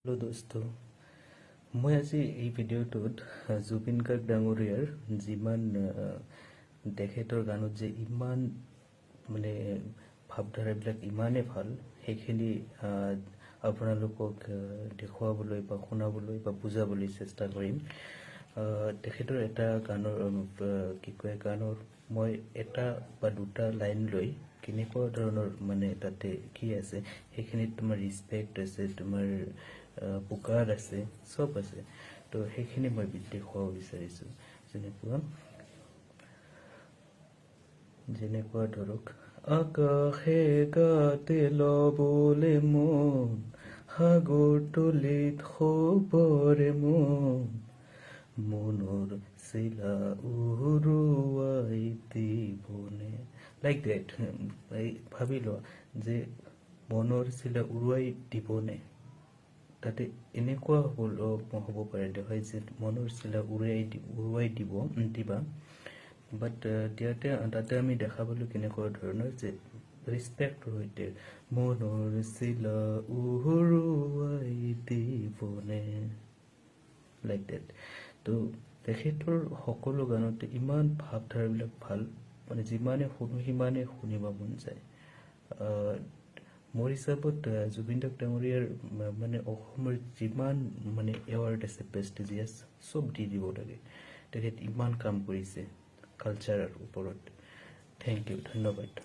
hello दोस्तों मैं आज এই ভিডিওটোত জুবিন গাৰ্গ ডাঙৰীয়াৰ যিমান তেখেতৰ গানত যে ইমান মানে ভাৱধাৰাবিলাক ইমানে ভাল সেইখিনি আপোনালোকক দেখুৱাবলৈ বা শুনাবলৈ বা বুজাবলৈ চেষ্টা কৰিম তেখেতৰ এটা গানৰ কি কয় গানৰ মই এটা বা দুটা লাইন লৈ কেনেকুৱা ধৰণৰ মানে তাতে কি আছে সেইখিনিত তোমাৰ ৰিসপেক্ট আছে তোমাৰ পুকাৰ আছে সব আছে তো সেইখিনি মই দেখুৱাব বিচাৰিছো যেনেকুৱা ধৰক আকাশে গাতে লবলে মন সাগৰ তলিত খবৰে মন মনৰ চিলা উৰুৱাই দিবনে লাইক দ্যাট ভাবি লোৱা যে মনৰ চিলা উৰুৱাই দিবনে তাতে এনেকুৱা হ'ব পাৰে দেখাই যে মনৰ চিলা উৰুৱাই দিবা বাট তাতে আমি দেখাবলৈ কেনেকুৱা ধৰণৰ যে ৰেসপেক্ট সৈতে মনৰ চিলা উৰুৱাই দিবনে লাইক দ্যাট তো তেখেতৰ সকলো গানতে ইমান ভাৱধাৰাবিলাক ভাল মানে যিমানে শুনো সিমানে শুনিব মন যায় মোৰ হিচাপত জুবিন গাৰ্গ ডাঙৰীয়াৰ মানে অসমৰ যিমান মানে এৱাৰ্ড আছে প্ৰেষ্টিজিয়াছ সব দি দিব লাগে তেখেত ইমান কাম কৰিছে কালচাৰৰ ওপৰত থ্যাংক ইউ ধন্যবাদ